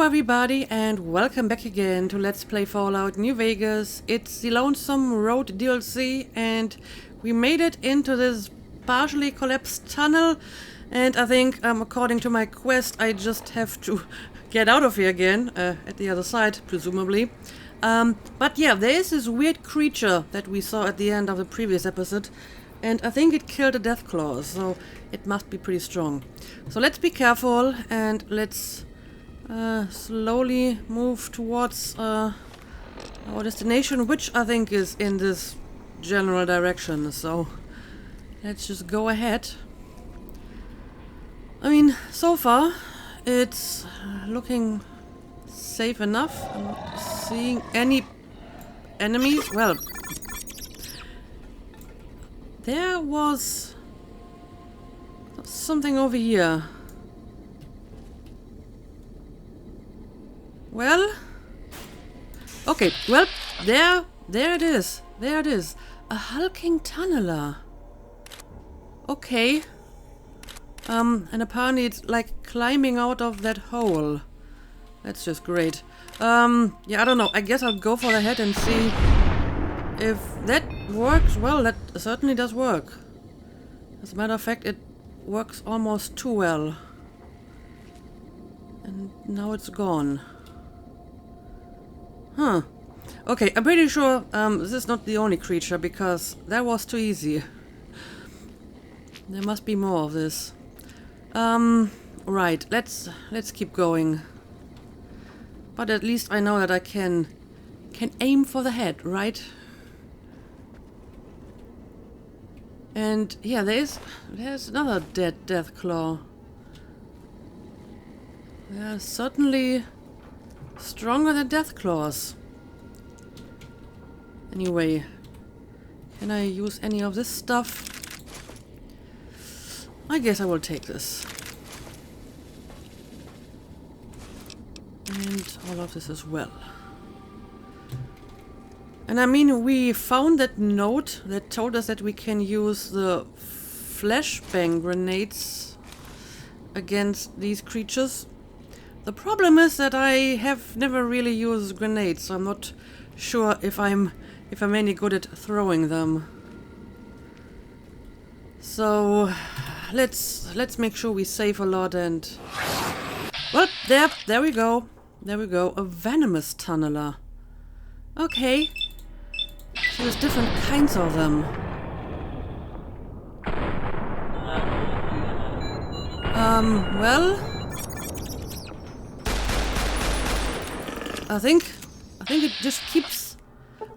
everybody and welcome back again to Let's Play Fallout New Vegas. It's the Lonesome Road DLC and we made it into this partially collapsed tunnel, and I think according to my quest I just have to get out of here again at the other side, presumably. But yeah, there is this weird creature that we saw at the end of the previous episode, and I think it killed a Deathclaw, so it must be pretty strong. So let's be careful and let's slowly move towards our destination, which I think is in this general direction. So let's just go ahead. I mean, so far it's looking safe enough. I'm not seeing any enemies. Well, there was something over here. Well, okay, well, there it is. There it is. A hulking tunneler. Okay. And apparently it's like climbing out of that hole. That's just great. Yeah, I don't know. I guess I'll go for the head and see if that works. Well, that certainly does work. As a matter of fact, it works almost too well. And now it's gone. Huh. Okay, I'm pretty sure this is not the only creature, because that was too easy. There must be more of this. Right, let's keep going. But at least I know that I can aim for the head, right? And yeah, there's another dead Deathclaw. They're certainly stronger than Deathclaws. Anyway, can I use any of this stuff? I guess I will take this. And all of this as well. And I mean, we found that note that told us that we can use the flashbang grenades against these creatures. The problem is that I have never really used grenades, so I'm not sure if I'm any good at throwing them. So let's make sure we save a lot and well, there we go. There we go. A venomous tunneler. Okay. So there's different kinds of them. Well, I think it just keeps...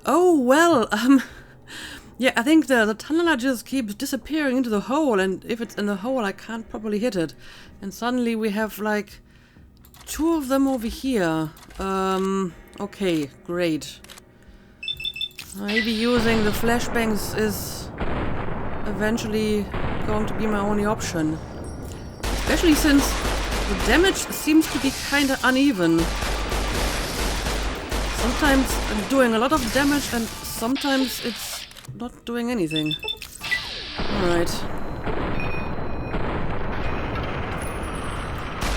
Oh, well, yeah, I think the tunneler just keeps disappearing into the hole, and if it's in the hole, I can't properly hit it. And suddenly we have, like, two of them over here. Okay, great. Maybe using the flashbangs is eventually going to be my only option. Especially since the damage seems to be kinda uneven. Sometimes I'm doing a lot of damage and sometimes it's not doing anything. Alright.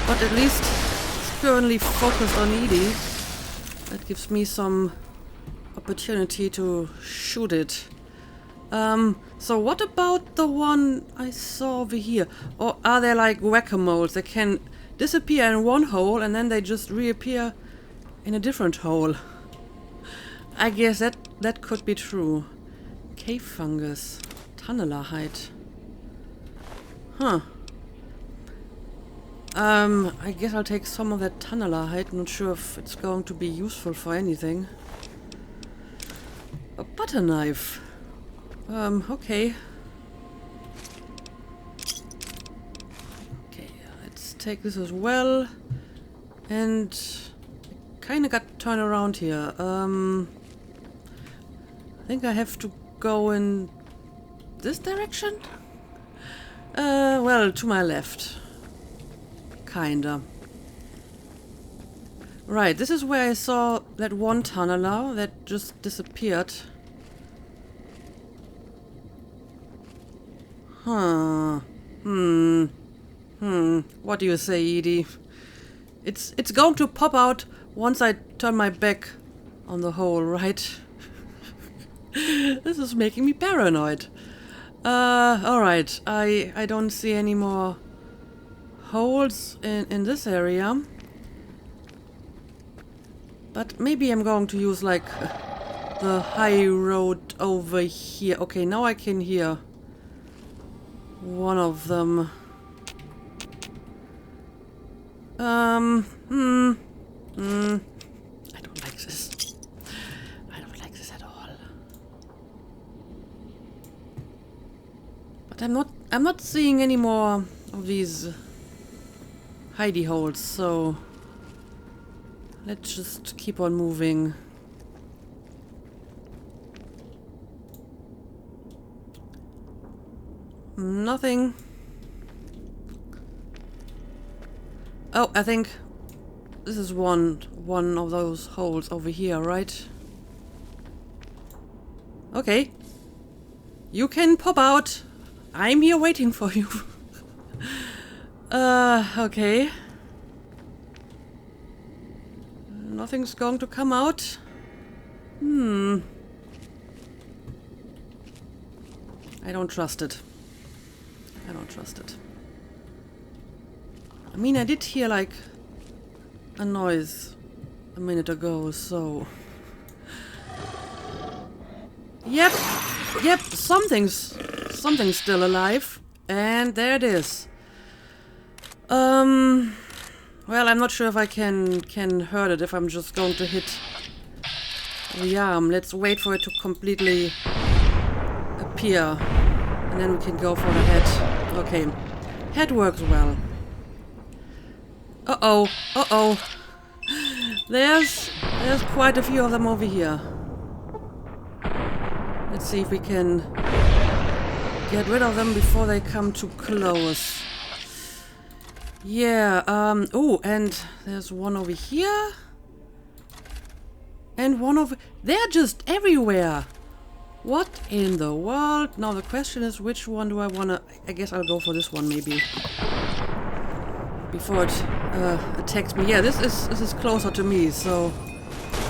But at least it's currently focused on Edie. That gives me some opportunity to shoot it. So what about the one I saw over here? Or are they like whack-a-moles? They can disappear in one hole and then they just reappear in a different hole. I guess that could be true. Cave fungus. Tunneler hide. Huh. I guess I'll take some of that tunneler hide. Not sure if it's going to be useful for anything. A butter knife. Okay. Okay, let's take this as well. And kinda got turned around here. I think I have to go in this direction? Well, to my left. Kinda. Right, this is where I saw that one tunneler that just disappeared. Huh. What do you say, Edie? It's going to pop out once I turn my back on the hole, right? This is making me paranoid. Alright. I don't see any more holes in this area. But maybe I'm going to use like the high road over here. Okay, now I can hear one of them. I don't like this. I don't like this at all. But I'm not seeing any more of these hidey holes, so let's just keep on moving. Nothing. Oh, I think this is one of those holes over here, right? Okay. You can pop out. I'm here waiting for you. Okay. Nothing's going to come out. I don't trust it. I don't trust it. I mean, I did hear like a noise a minute ago, so... Yep, something's still alive. And there it is. Well, I'm not sure if I can hurt it if I'm just going to hit the arm. Let's wait for it to completely appear. And then we can go for the head. Okay. Head works well. Uh-oh. Uh-oh. There's quite a few of them over here. Let's see if we can get rid of them before they come too close. Yeah, oh, and there's one over here. And one over... They're just everywhere! What in the world? Now the question is, which one do I wanna... I guess I'll go for this one, maybe. Before it attacks me. Yeah, this is closer to me, so...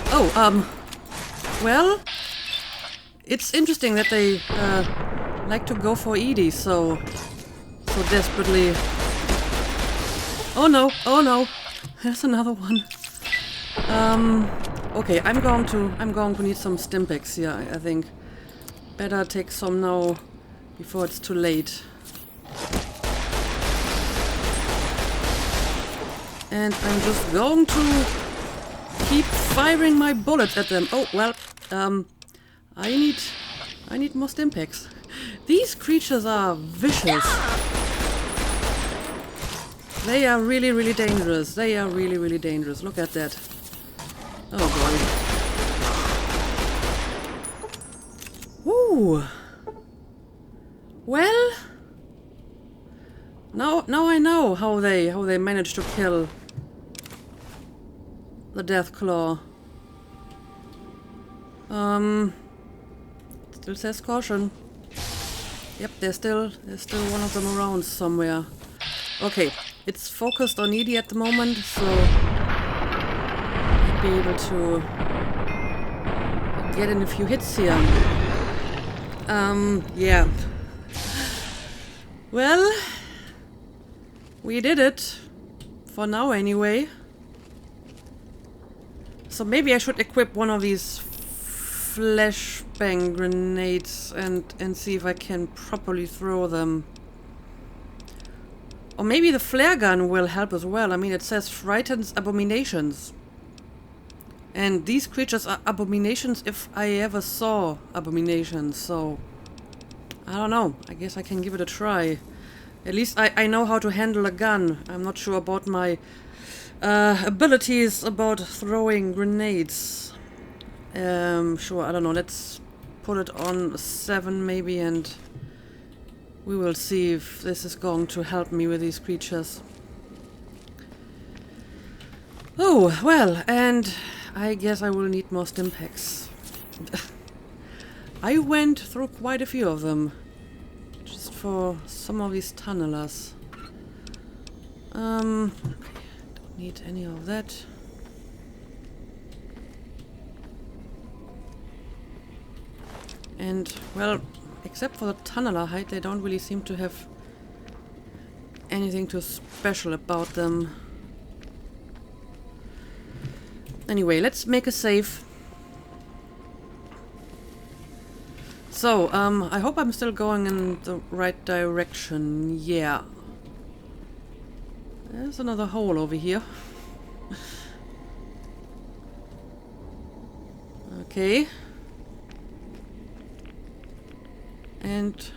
Oh, well... It's interesting that they, like to go for Edie so desperately... Oh no, oh no! There's another one. Okay, I'm going to need some Stimpaks here, I think. Better take some now, before it's too late. And I'm just going to keep firing my bullets at them. Oh, well, I need more Stimpaks. These creatures are vicious. They are really, really dangerous. They are really, really dangerous. Look at that. Oh boy. Woo. Well, now I know how they managed to kill the Deathclaw. Still says caution. Yep, there's still one of them around somewhere. Okay, it's focused on Edie at the moment, so I'll be able to get in a few hits here. Yeah. Well, we did it. For now, anyway. So maybe I should equip one of these flashbang grenades and see if I can properly throw them. Or maybe the flare gun will help as well. I mean, it says frightens abominations. And these creatures are abominations if I ever saw abominations, so... I don't know. I guess I can give it a try. At least I know how to handle a gun. I'm not sure about my abilities about throwing grenades. Sure, I don't know. Let's put it on 7 maybe, and we will see if this is going to help me with these creatures. Oh, well, and I guess I will need more Stimpaks. I went through quite a few of them, just for some of these tunnelers. Okay, don't need any of that. And, well, except for the tunneler hide, they don't really seem to have anything too special about them. Anyway, let's make a save. So, I hope I'm still going in the right direction. Yeah. There's another hole over here. Okay. And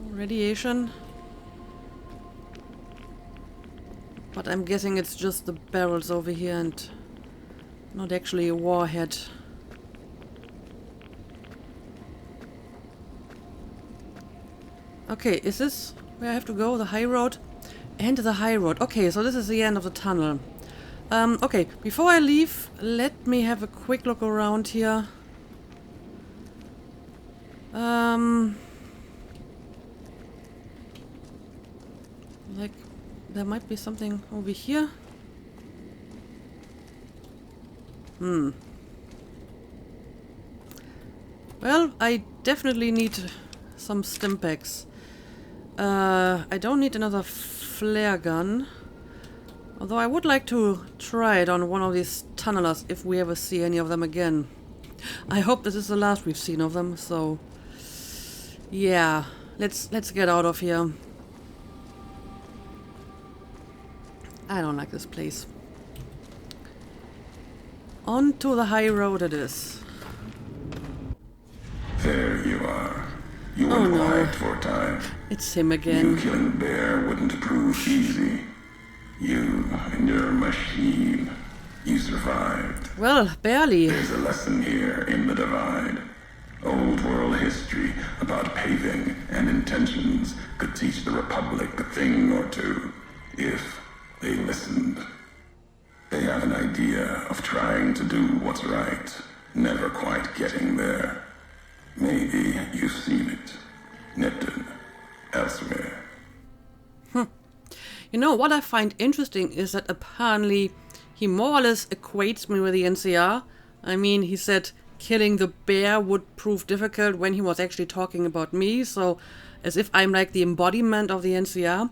radiation. But I'm guessing it's just the barrels over here and not actually a warhead. Okay, is this where I have to go? The high road? And the high road. Okay, so this is the end of the tunnel. Okay, before I leave, let me have a quick look around here. Like, there might be something over here. Well, I definitely need some stimpaks. I don't need another flare gun. Although I would like to try it on one of these tunnelers if we ever see any of them again. I hope this is the last we've seen of them, so... yeah, let's get out of here. I don't like this place. On to the high road it is. There you are. You went quiet for a time. It's him again. You killing the bear wouldn't prove easy. You and your machine. You survived. Well, barely. There's a lesson here in the divide. Old world history about paving and intentions could teach the Republic a thing or two, if they listened. They have an idea of trying to do what's right, never quite getting there. Maybe you've seen it. Nipton. Elsewhere. You know, what I find interesting is that apparently he more or less equates me with the NCR. I mean, he said killing the bear would prove difficult when he was actually talking about me, so as if I'm like the embodiment of the NCR.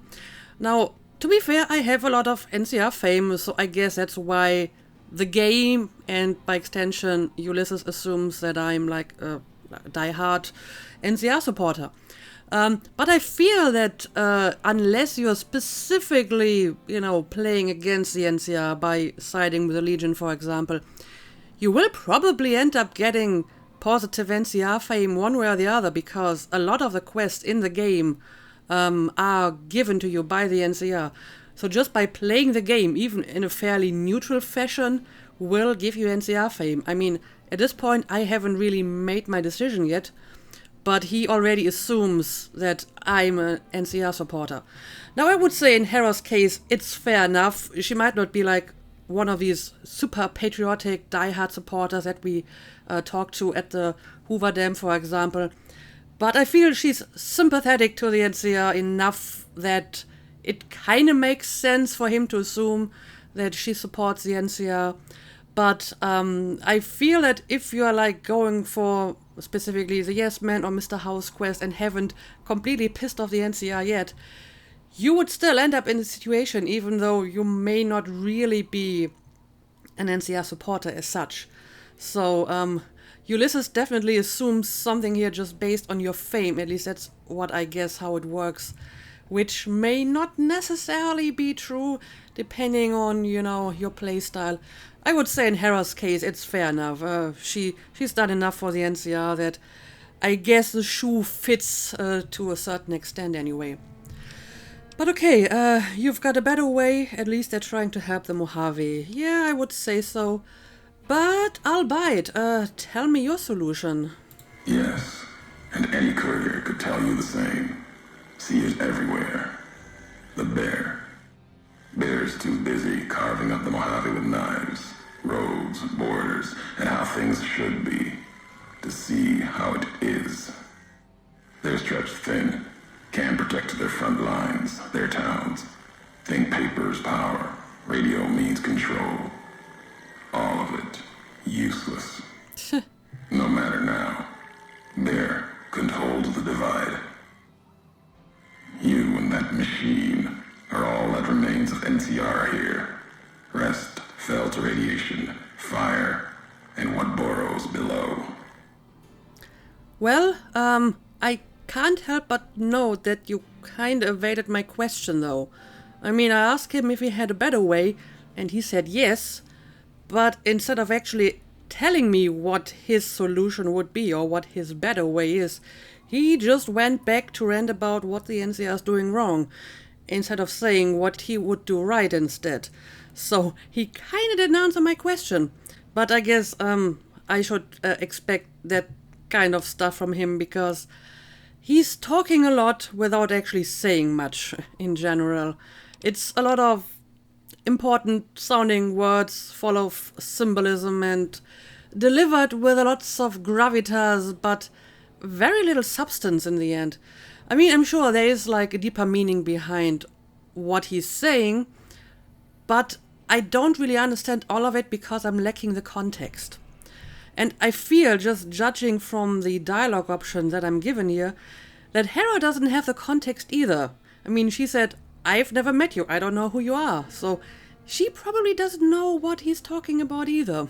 Now, to be fair, I have a lot of NCR fame, so I guess that's why the game, and by extension, Ulysses assumes that I'm like a die-hard NCR supporter. But I feel that unless you're specifically, playing against the NCR by siding with the Legion, for example, you will probably end up getting positive NCR fame one way or the other, because a lot of the quests in the game are given to you by the NCR. So just by playing the game, even in a fairly neutral fashion, will give you NCR fame. I mean, at this point, I haven't really made my decision yet, but he already assumes that I'm an NCR supporter. Now, I would say in Hera's case, it's fair enough. She might not be like one of these super patriotic, diehard supporters that we talked to at the Hoover Dam, for example. But I feel she's sympathetic to the NCR enough that it kind of makes sense for him to assume that she supports the NCR. But I feel that if you're like going for specifically the Yes Man or Mr. House quest and haven't completely pissed off the NCR yet, you would still end up in the situation, even though you may not really be an NCR supporter as such. So Ulysses definitely assumes something here just based on your fame. At least that's what I guess how it works, which may not necessarily be true depending on, your play style. I would say in Hera's case, it's fair enough. She's done enough for the NCR that I guess the shoe fits to a certain extent anyway. But okay, you've got a better way. At least they're trying to help the Mojave. Yeah, I would say so. But I'll buy it. Tell me your solution. Yes, and any courier could tell you the same. See it everywhere. The bear. Bear's too busy carving up the Mojave with knives, roads, borders, and how things should be, to see how it is. They're stretched thin, can't protect their front lines, their towns. Think paper's power, Radio means control. All of it. Useless. No matter now. Bear couldn't hold the divide. You and that machine are all that remains of NCR here. Rest fell to radiation, fire, and what burrows below. Well, I can't help but note that you kind of evaded my question, though. I mean, I asked him if he had a better way, and he said yes, but instead of actually telling me what his solution would be or what his better way is, he just went back to rant about what the NCR is doing wrong, instead of saying what he would do right instead. So he kind of didn't answer my question, but I guess I should expect that kind of stuff from him, because he's talking a lot without actually saying much in general. It's a lot of important sounding words full of symbolism and delivered with lots of gravitas, but very little substance in the end. I mean, I'm sure there is like a deeper meaning behind what he's saying, but I don't really understand all of it because I'm lacking the context. And I feel, just judging from the dialogue option that I'm given here, that Hera doesn't have the context either. I mean, she said, "I've never met you, I don't know who you are." So she probably doesn't know what he's talking about either.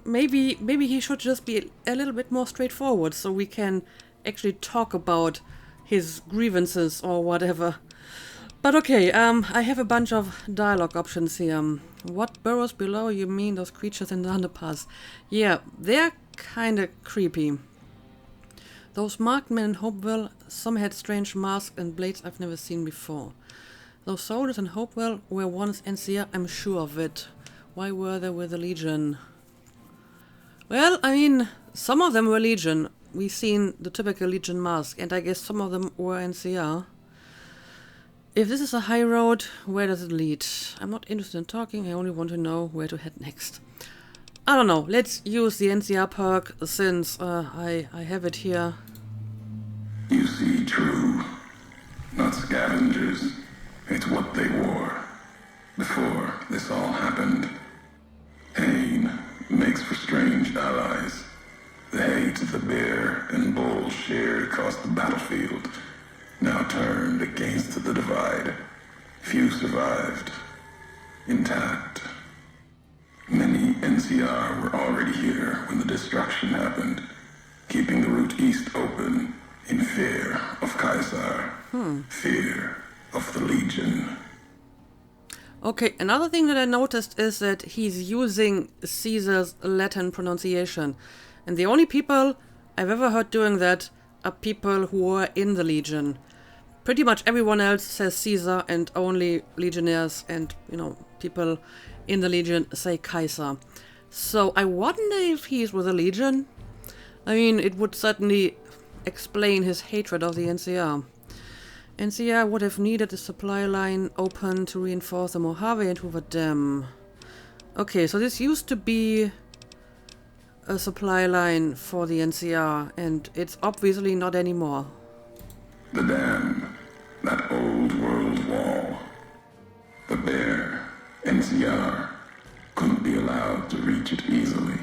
Maybe he should just be a little bit more straightforward so we can actually talk about his grievances or whatever. But okay, I have a bunch of dialogue options here. What burrows below? You mean those creatures in the underpass? Yeah, they're kinda creepy. Those marked men in Hopewell, some had strange masks and blades I've never seen before. Those soldiers in Hopewell were once NCR, I'm sure of it. Why were they with the Legion? Well, I mean, some of them were Legion. We've seen the typical Legion mask, and I guess some of them were NCR. If this is a high road, where does it lead? I'm not interested in talking, I only want to know where to head next. I don't know, let's use the NCR perk since I have it here. You see true, not scavengers. It's what they wore before this all happened. Pain makes for strange allies. The hate the bear and bull shared across the battlefield now turned against the divide. Few survived, intact. Many NCR were already here when the destruction happened, keeping the route east open in fear of Caesar, fear of the Legion. Okay, another thing that I noticed is that he's using Caesar's Latin pronunciation. And the only people I've ever heard doing that are people who were in the Legion. Pretty much everyone else says Caesar, and only Legionnaires and, people in the Legion say Kaiser. So I wonder if he's with the Legion. I mean, it would certainly explain his hatred of the NCR. NCR would have needed a supply line open to reinforce the Mojave and Hoover Dam. Okay, so this used to be a supply line for the NCR, and it's obviously not anymore. The dam, that old world wall. The bear, NCR, couldn't be allowed to reach it easily.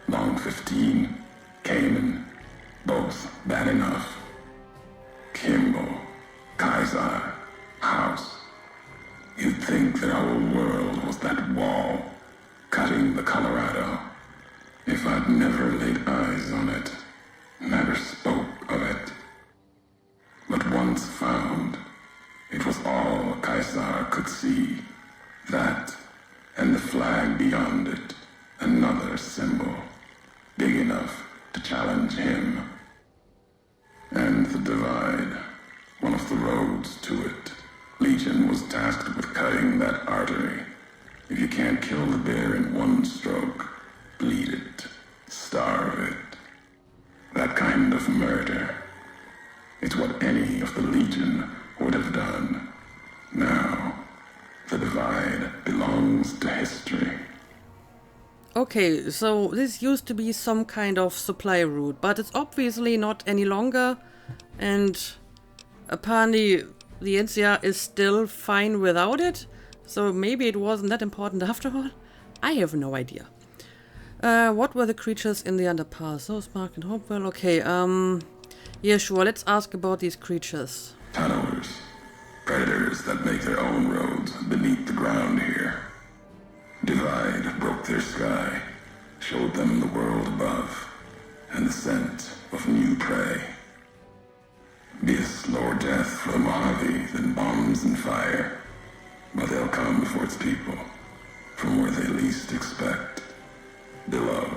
Long 15, Cayman, both bad enough. Kimball, Kaiser, House. You'd think their whole world was that wall, cutting the Colorado. If I'd never laid eyes on it, never spoke of it. But once found, it was all Kaiser could see. That, and the flag beyond it, another symbol, big enough to challenge him. And the divide, one of the roads to it. Legion was tasked with cutting that artery. If you can't kill the bear in one stroke, bleed it, starve it. That kind of murder. It's what any of the Legion would have done. Now, the divide belongs to history. Okay, so this used to be some kind of supply route, but it's obviously not any longer, and apparently the NCR is still fine without it, so maybe it wasn't that important after all. I have no idea. What were the creatures in the underpass? Those marked in Hopewell? Okay, yeah, sure, let's ask about these creatures. Tunnelers. Predators that make their own roads beneath the ground here. Divide broke their sky, showed them the world above, and the scent of new prey. Be a slower death for the Mojave than bombs and fire, but they'll come for its people, from where they least expect, below.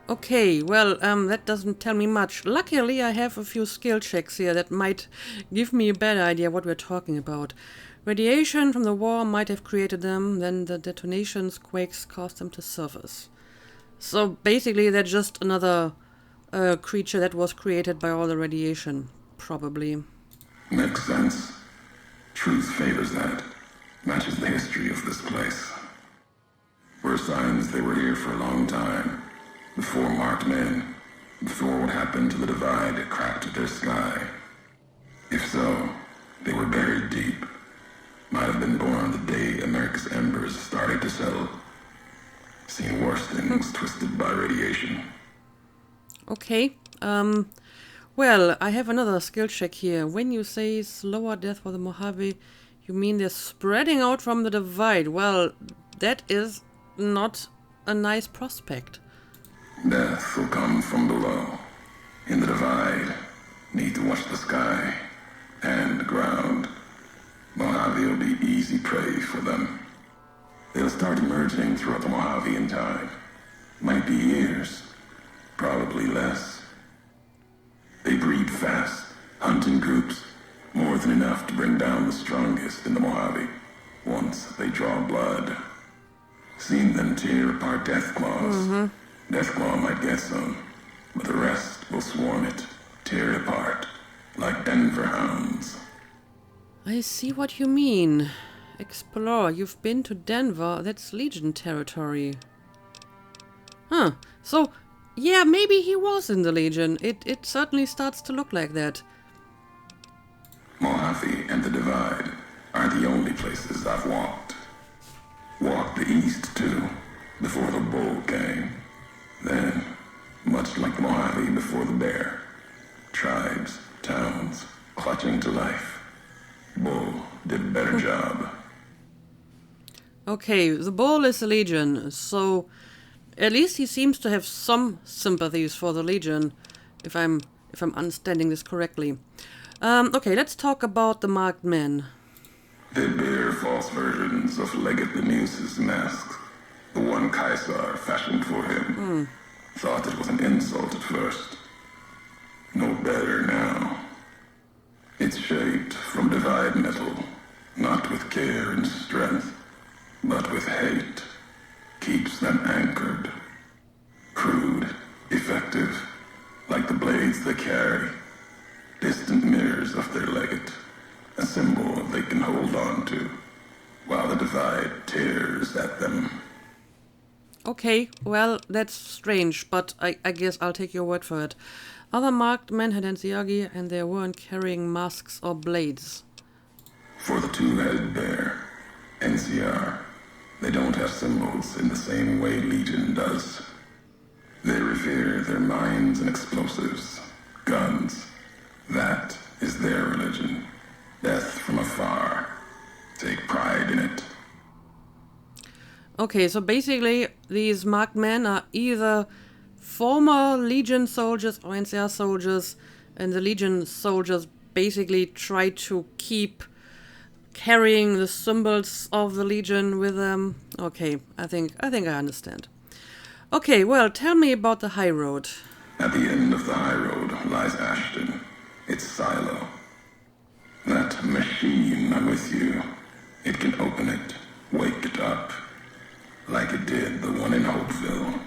Okay, well, that doesn't tell me much. Luckily, I have a few skill checks here that might give me a better idea what we're talking about. Radiation from the war might have created them, then the detonations, quakes caused them to surface. So basically, they're just another creature that was created by all the radiation, probably. Makes sense. Truth favors that. Matches the history of this place. Were signs they were here for a long time. Before marked men. Before what happened to the divide cracked their sky. If so, they were buried deep. Might have been born the day America's embers started to settle. Seen worse things twisted by radiation. Okay, well, I have another skill check here. When you say slower death for the Mojave, you mean they're spreading out from the divide. Well, that is not a nice prospect. Death will come from below. In the divide, need to watch the sky and the ground. Mojave will be easy prey for them. They'll start emerging throughout the Mojave in time. Might be years, probably less. They breed fast, hunt in groups, more than enough to bring down the strongest in the Mojave, once they draw blood. Seen them tear apart Deathclaws. Deathclaw might get some, but the rest will swarm it, tear it apart, like Denver hounds. I see what you mean. Explorer, you've been to Denver. That's Legion territory. Huh. So, yeah, maybe he was in the Legion. It certainly starts to look like that. Mojave and the Divide are the only places I've walked. Walked the east, too, before the bull came. Then, much like the Mojave before the bear, tribes, towns, clutching to life. Bull did a better job. Okay, the bull is a Legion, so at least he seems to have some sympathies for the Legion, if I'm understanding this correctly. Okay, let's talk about the marked men. They bear false versions of Legate Lemus's mask, the one Caesar fashioned for him. Thought it was an insult at first. No better now. It's shaped from divide metal, not with care and strength, but with hate. Keeps them anchored. Crude, effective, like the blades they carry. Distant mirrors of their legate, a symbol they can hold on to, while the divide tears at them. Okay, well, that's strange, but I guess I'll take your word for it. Other marked men had Ensiagi, and they weren't carrying masks or blades. For the two-headed bear, NCR, they don't have symbols in the same way Legion does. They revere their mines and explosives, guns. That is their religion. Death from afar. Take pride in it. Okay, so basically these marked men are either former Legion soldiers or NCR soldiers, and the Legion soldiers basically try to keep carrying the symbols of the Legion with them. Okay, I think I understand. Okay, well, tell me about the high road. At the end of the high road lies Ashton, its silo. That machine I'm with you, it can open it, wake it up, like it did the one in Hopeville.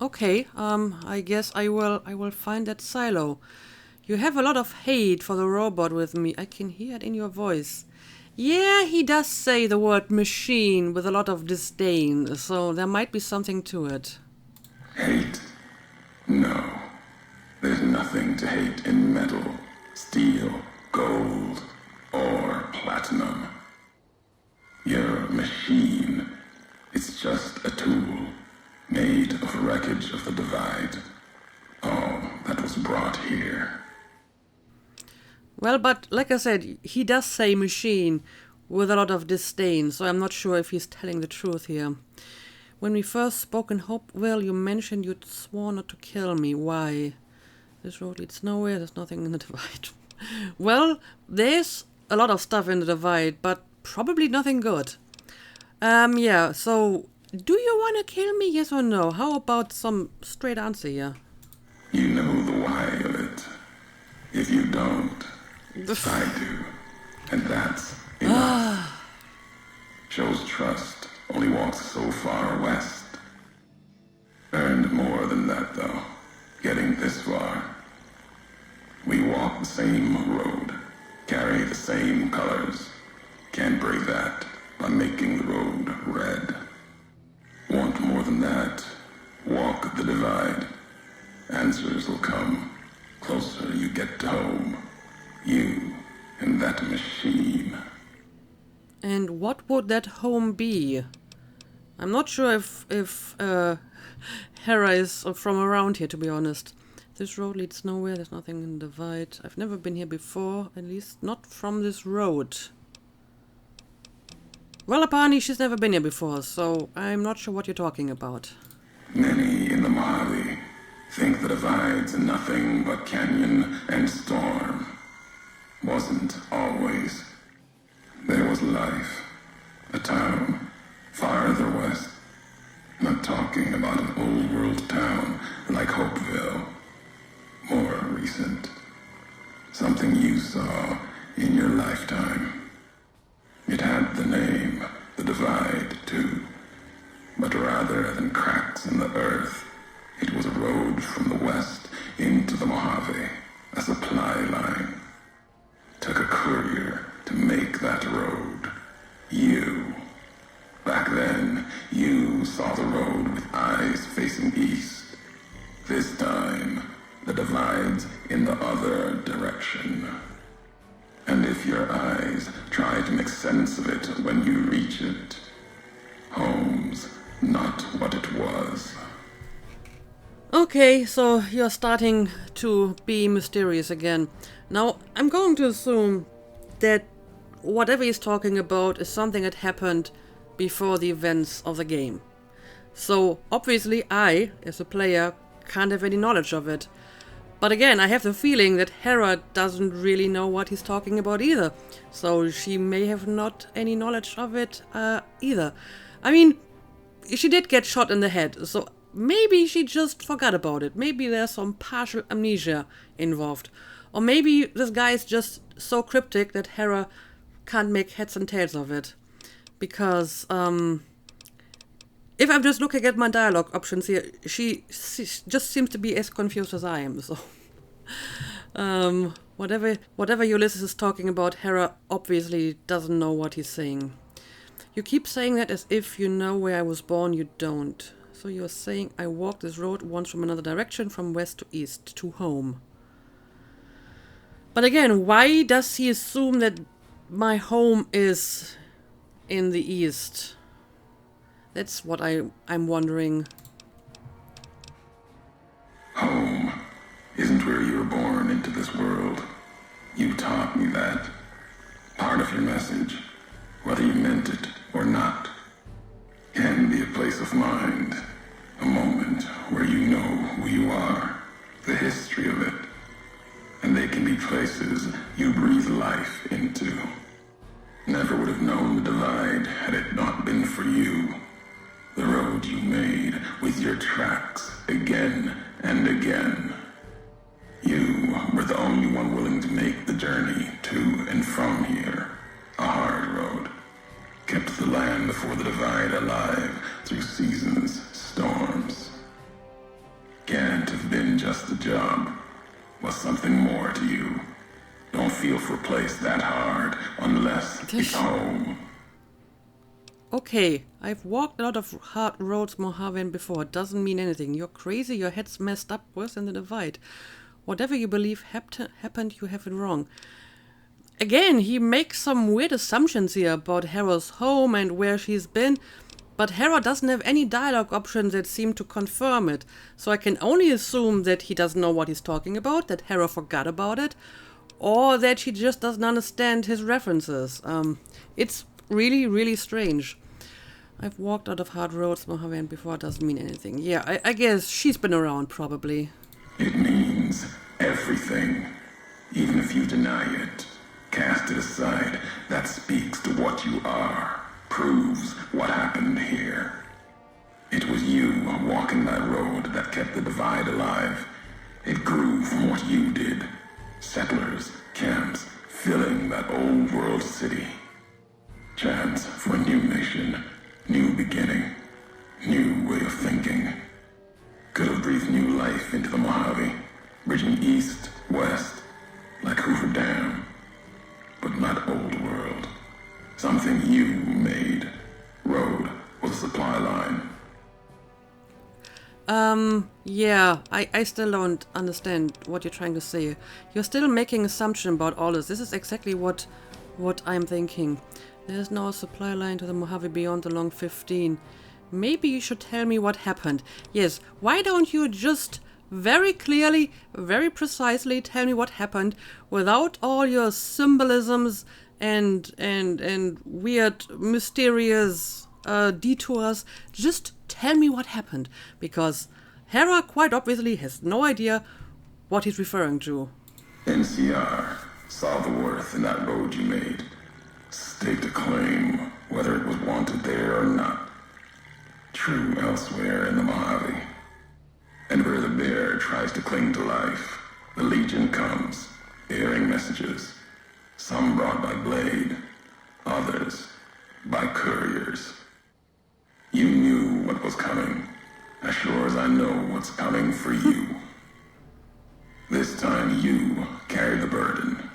Okay, I guess I will find that silo. You have a lot of hate for the robot with me. I can hear it in your voice. Yeah, he does say the word machine with a lot of disdain, so there might be something to it. Hate? No. There's nothing to hate in metal, steel, gold, or platinum. Your machine, it's just a tool made of wreckage of the divide. All that was brought here. Well, but like I said, he does say machine with a lot of disdain, so I'm not sure if he's telling the truth here. When we first spoke in Hopeville, you mentioned you'd sworn not to kill me. Why? This road leads nowhere, there's nothing in the divide. Well, there's a lot of stuff in the divide, but probably nothing good. Yeah, so do you want to kill me, yes or no? How about some straight answer here? You know the why of it. If you don't, I do. And that's enough. Shows trust, only walks so far west. Earned more than that, though, getting this far. We walk the same road, carry the same colors. Can't break that by making the road red. Want more than that? Walk the divide. Answers will come. Closer you get to home. You and that machine. And what would that home be? I'm not sure if Hera is from around here, to be honest. This road leads nowhere, there's nothing in the divide. I've never been here before, at least not from this road. Well, apparently she's never been here before, so I'm not sure what you're talking about. Many in the Mojave think the divide's nothing but canyon and storm. Wasn't always. There was life. A town farther west. Not talking about an old world town like Hopeville. More recent. Something you saw in your lifetime. It had the name, the divide, too. But rather than cracks in the earth, it was a road from the west into the Mojave, a supply line. Took a courier to make that road. You. Back then, you saw the road with eyes facing east. This time, the divide's in the other direction. And if your eyes try to make sense of it when you reach it, home's not what it was. Okay, so you're starting to be mysterious again. Now, I'm going to assume that whatever he's talking about is something that happened before the events of the game. So, obviously, I, as a player, can't have any knowledge of it. But again, I have the feeling that Hera doesn't really know what he's talking about either. So she may have not any knowledge of it either. I mean, she did get shot in the head, so maybe she just forgot about it. Maybe there's some partial amnesia involved. Or maybe this guy is just so cryptic that Hera can't make heads and tails of it. Because, if I'm just looking at my dialogue options here, she just seems to be as confused as I am, so... whatever Ulysses is talking about, Hera obviously doesn't know what he's saying. You keep saying that as if you know where I was born, you don't. So you're saying I walked this road once from another direction, from west to east, to home. But again, why does he assume that my home is in the east? That's what I'm wondering. Home isn't where you were born into this world. You taught me that. Part of your message, whether you meant it or not, can be a place of mind, a moment where you know who you are, the history of it, and they can be places you breathe life into. Never would have known the divide had it not been for you. The road you made with your tracks again and again. You were the only one willing to make the journey to and from here. A hard road. Kept the land before the divide alive through seasons, storms. Can't have been just a job. Was something more to you. Don't feel for a place that hard unless it's home. Okay, I've walked a lot of hard roads Mojaven before. It doesn't mean anything. You're crazy, your head's messed up, worse than the divide. whatever you believe happened, you have it wrong. Again, he makes some weird assumptions here about Hera's home and where she's been, but Hera doesn't have any dialogue options that seem to confirm it. So I can only assume that he doesn't know what he's talking about, that Hera forgot about it, or that she just doesn't understand his references. It's really, really strange. I've walked out of hard roads, Mojave, and before it doesn't mean anything. Yeah, I guess she's been around, probably. It means everything. Even if you deny it, cast it aside, that speaks to what you are, proves what happened here. It was you walking that road that kept the divide alive. It grew from what you did. Settlers, camps, filling that old world city. Chance for a new nation, new beginning, new way of thinking. Could have breathed new life into the Mojave, bridging east, west, like Hoover Dam. But not old world. Something you made. Road was a supply line. Yeah, I still don't understand what you're trying to say. You're still making assumption about all this. This is exactly what I'm thinking. There's no supply line to the Mojave beyond the Long 15. Maybe you should tell me what happened. Yes, why don't you just very clearly, very precisely tell me what happened without all your symbolisms and weird, mysterious detours. Just tell me what happened, because Hera quite obviously has no idea what he's referring to. NCR saw the worth in that road you made. Staked a claim, whether it was wanted there or not. True elsewhere in the Mojave. And where the bear tries to cling to life, the Legion comes, bearing messages. Some brought by blade, others by couriers. You knew what was coming, as sure as I know what's coming for you. This time you carry the burden.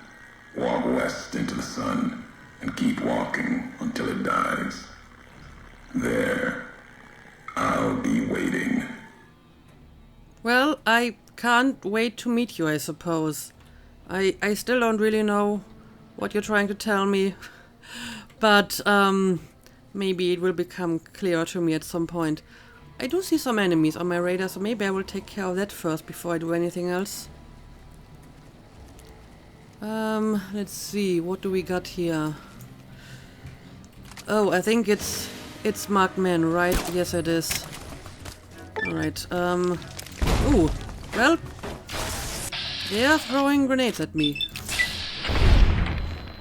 Walk west into the sun, and keep walking until it dies. There, I'll be waiting. Well, I can't wait to meet you, I suppose. I still don't really know what you're trying to tell me, but maybe it will become clearer to me at some point. I do see some enemies on my radar, so maybe I will take care of that first before I do anything else. Let's see, what do we got here? Oh, I think it's marked men, right? Yes, it is. Alright, ooh, well, they are throwing grenades at me.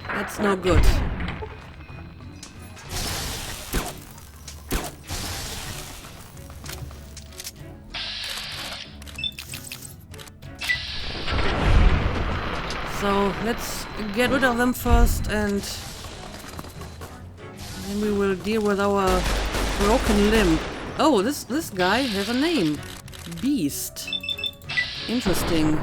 That's no good. So let's get rid of them first, and then we will deal with our broken limb. Oh, this guy has a name. Beast. Interesting.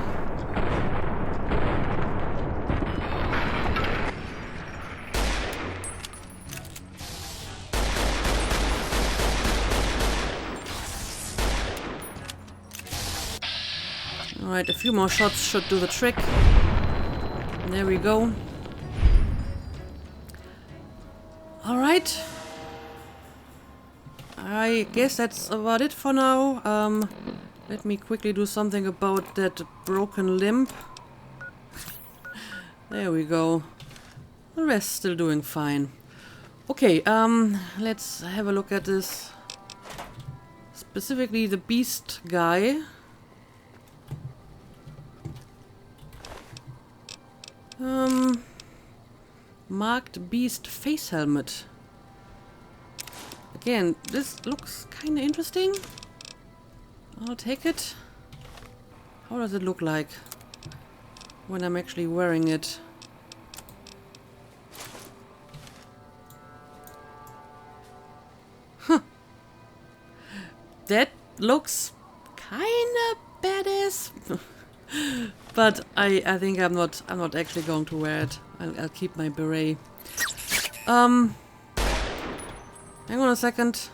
Alright, a few more shots should do the trick. There we go. Alright. I guess that's about it for now. Let me quickly do something about that broken limb. There we go. The rest still doing fine. Okay, let's have a look at this. Specifically the beast guy. Marked beast face helmet. Again, this looks kind of interesting. I'll take it. How does it look like when I'm actually wearing it? Huh. That looks kind of badass. But I think I'm not actually going to wear it. I'll keep my beret. Hang on a second.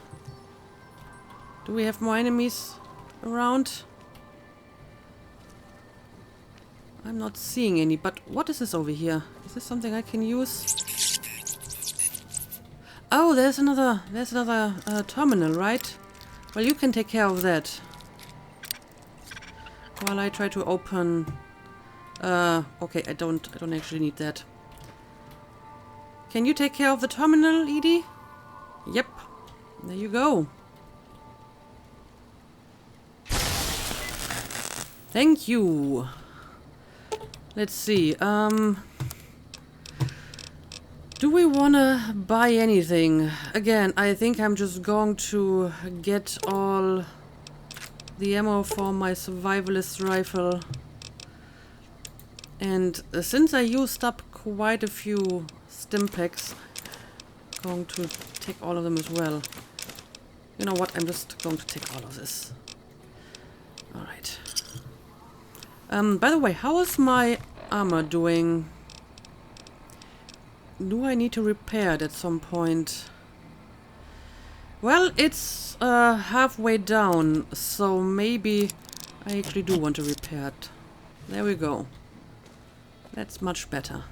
Do we have more enemies around? I'm not seeing any, but what is this over here? Is this something I can use? Oh, there's another terminal, right? Well, you can take care of that. While I try to open... okay, I don't actually need that. Can you take care of the terminal, Edie? Yep. There you go. Thank you. Let's see. Do we wanna buy anything? Again, I think I'm just going to get all the ammo for my survivalist rifle. And since I used up quite a few stim packs, I'm going to take all of them as well. You know what? I'm just going to take all of this. Alright. By the way, how is my armor doing? Do I need to repair it at some point? Well, it's halfway down, so maybe I actually do want to repair it. There we go. That's much better.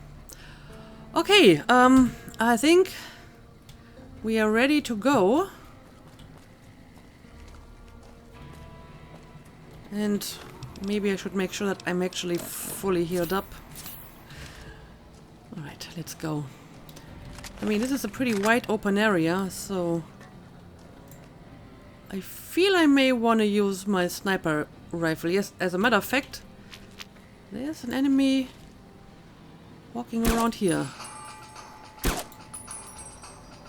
Okay, I think we are ready to go. And maybe I should make sure that I'm actually fully healed up. Alright, let's go. I mean, this is a pretty wide open area, so... I feel I may want to use my sniper rifle. Yes, as a matter of fact, there's an enemy walking around here.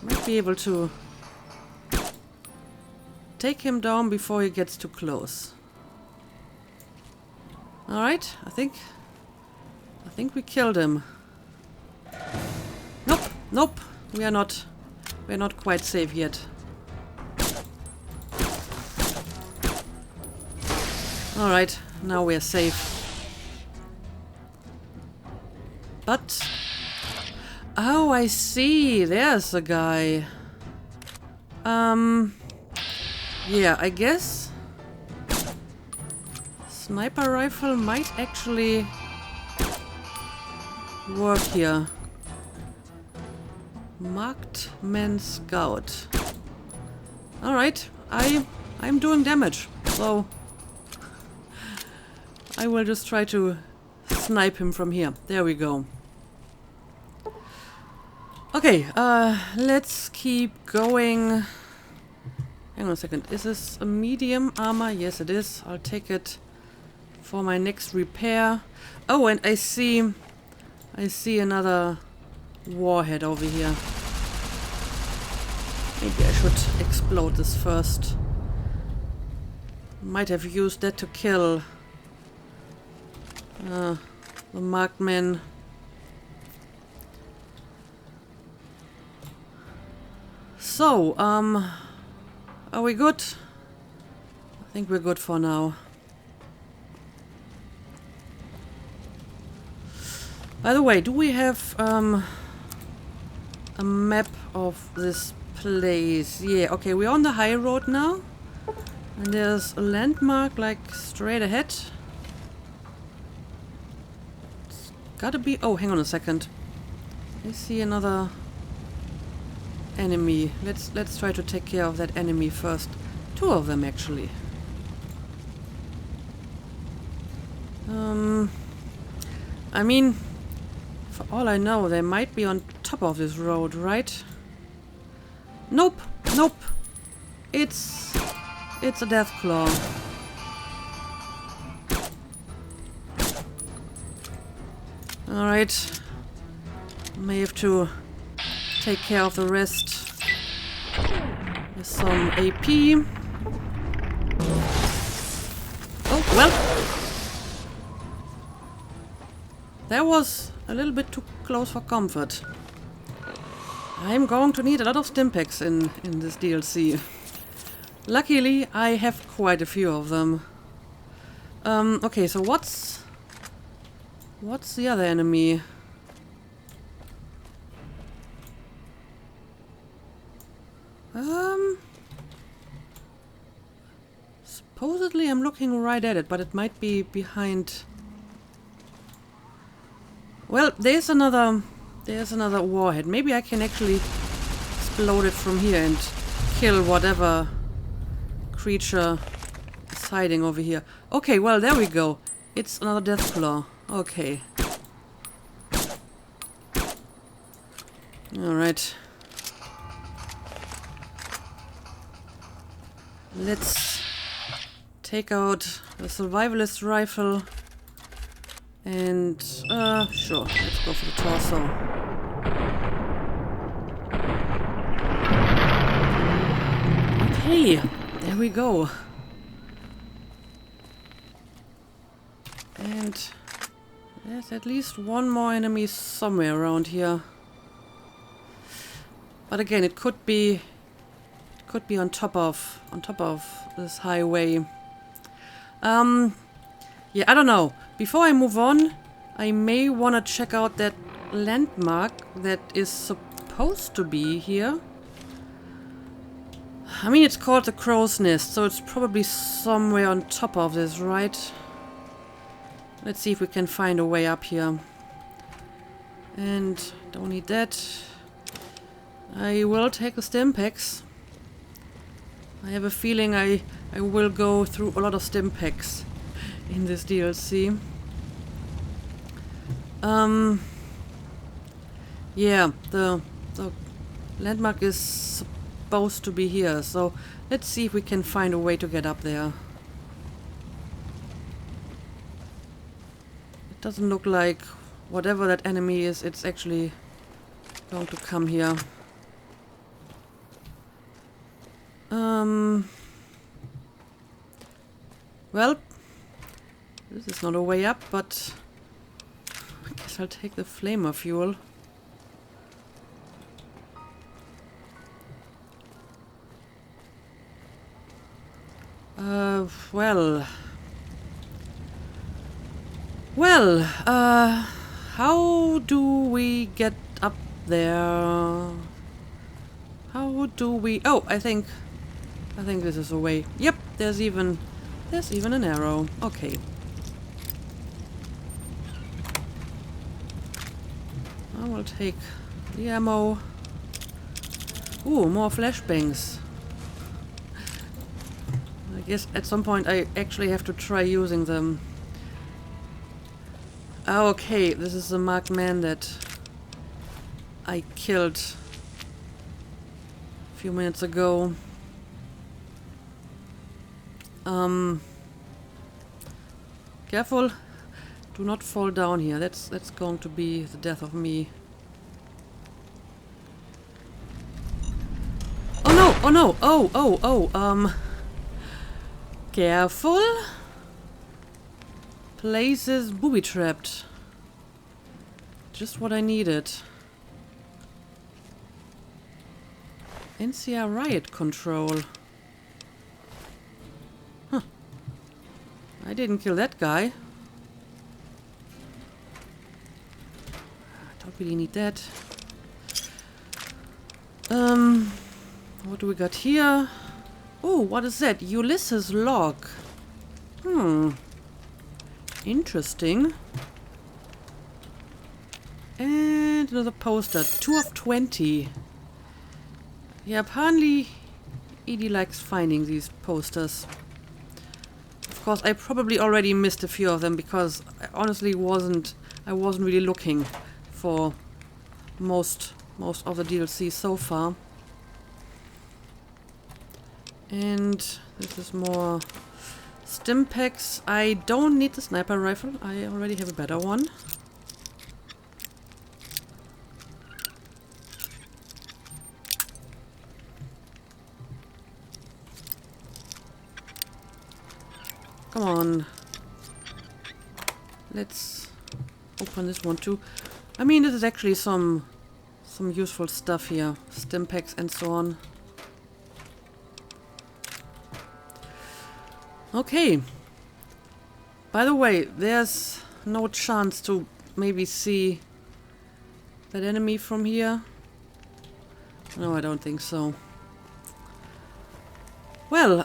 Might be able to take him down before he gets too close. Alright, I think we killed him. Nope, nope, we're not quite safe yet. Alright, now we're safe. But... oh, I see, there's a guy. Yeah, I guess... sniper rifle might actually work here. Marked man scout. Alright, I'm doing damage, so I will just try to snipe him from here. There we go. Okay, let's keep going. Hang on a second. Is this a medium armor? Yes, it is. I'll take it for my next repair. Oh, and I see another warhead over here. Maybe I should explode this first. Might have used that to kill the marked men. So, are we good? I think we're good for now. By the way, do we have a map of this place? Yeah, okay, we're on the high road now. And there's a landmark like straight ahead. It's gotta be... oh, hang on a second. I see another enemy. Let's try to take care of that enemy first. Two of them actually. I mean, for all I know, they might be on top of this road, right? Nope, nope. It's a death claw. All right. May have to take care of the rest with some AP. Oh, well. That was a little bit too close for comfort. I'm going to need a lot of stimpaks in this DLC. Luckily, I have quite a few of them. Okay, so what's the other enemy? Supposedly I'm looking right at it, but it might be behind Well, there's another warhead. Maybe I can actually explode it from here and kill whatever creature is hiding over here. Okay, well, there we go. It's another death claw. Okay. Alright. Let's take out the survivalist rifle. And, sure, let's go for the torso. Okay, there we go. And there's at least one more enemy somewhere around here. But again, it could be on top of this highway. Yeah, I don't know. Before I move on, I may want to check out that landmark that is supposed to be here. I mean, it's called the Crow's Nest, so it's probably somewhere on top of this, right? Let's see if we can find a way up here. And don't need that. I will take the stim packs. I have a feeling I will go through a lot of stim packs in this DLC. Yeah, the landmark is supposed to be here, so let's see if we can find a way to get up there. It doesn't look like whatever that enemy is, it's actually going to come here. Well, this is not a way up, but I guess I'll take the flamer fuel. How do we get up there? How do we... Oh, I think this is a way. Yep, there's even an arrow. Okay. I will take the ammo. Ooh, more flashbangs. I guess at some point I actually have to try using them. Okay, this is the marked man that I killed a few minutes ago. Careful. Do not fall down here. That's going to be the death of me. Oh no! Oh no! Oh! Careful. Place is booby-trapped. Just what I needed. NCR riot control. Huh. I didn't kill that guy. I don't really need that. What do we got here? Oh, what is that? Ulysses log. Interesting. And another poster. 2 of 20. Yeah, apparently Edie likes finding these posters. Of course, I probably already missed a few of them because I honestly wasn't really looking for most of the DLC so far. And this is more stim packs. I don't need the sniper rifle. I already have a better one. Come on. Let's open this one too. I mean, this is actually some useful stuff here. Stim packs and so on. Okay. By the way, there's no chance to maybe see that enemy from here. No, I don't think so. Well,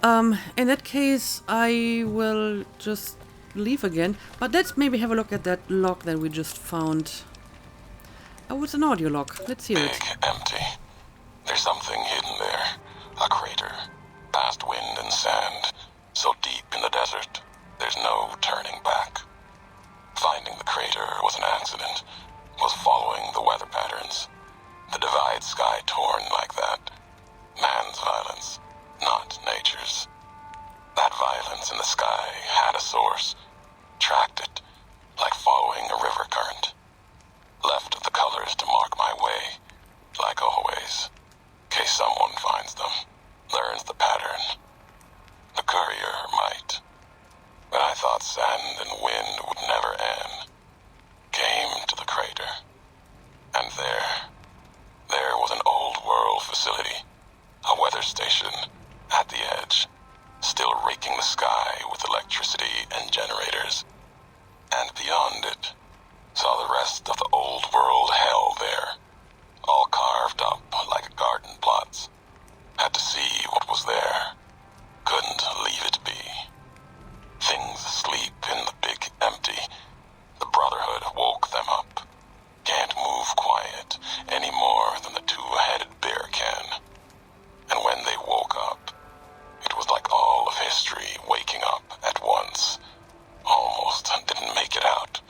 in that case, I will just leave again. But let's maybe have a look at that log that we just found. Oh, it's an audio log. Let's hear it. Big, empty. There's something hidden there. A crater. Past wind and sand. So deep in the desert, there's no turning back. Finding the crater was an accident. Was following the weather patterns. The divide sky torn like that. Man's violence, not nature's. That violence in the sky had a source. Tracked it, like following a river current. Left the colors to mark my way, like always. Case someone finds them, learns the pattern. The courier might. But I thought sand and wind would never end. Came to the crater. And there was an old world facility. A weather station at the edge. Still raking the sky with electricity and generators. And beyond it, saw the rest of the old world hell there. All carved up like garden plots. Had to see what was there. Couldn't leave it be. Things asleep in the big empty. The Brotherhood woke them up. Can't move quiet any more than the two-headed bear can. And when they woke up, it was like all of history waking up at once. Almost didn't make it out.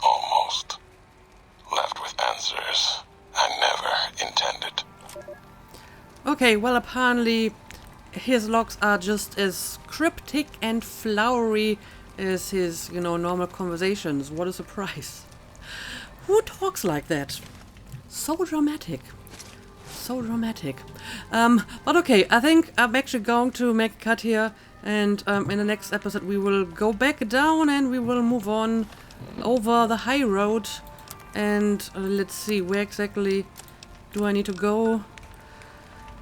Almost. Left with answers I never intended. Okay, well, apparently his logs are just as cryptic and flowery as his, normal conversations. What a surprise. Who talks like that? So dramatic. So dramatic. But okay, I think I'm actually going to make a cut here. And in the next episode we will go back down and we will move on over the high road. And let's see, where exactly do I need to go?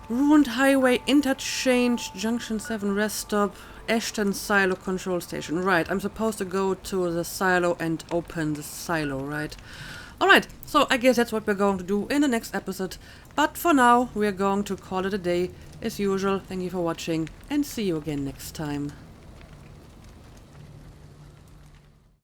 Ruined Highway, Interchange, Junction 7 Rest Stop, Ashton Silo Control Station. Right, I'm supposed to go to the silo and open the silo, right? Alright, so I guess that's what we're going to do in the next episode. But for now, we're going to call it a day. As usual, thank you for watching and see you again next time.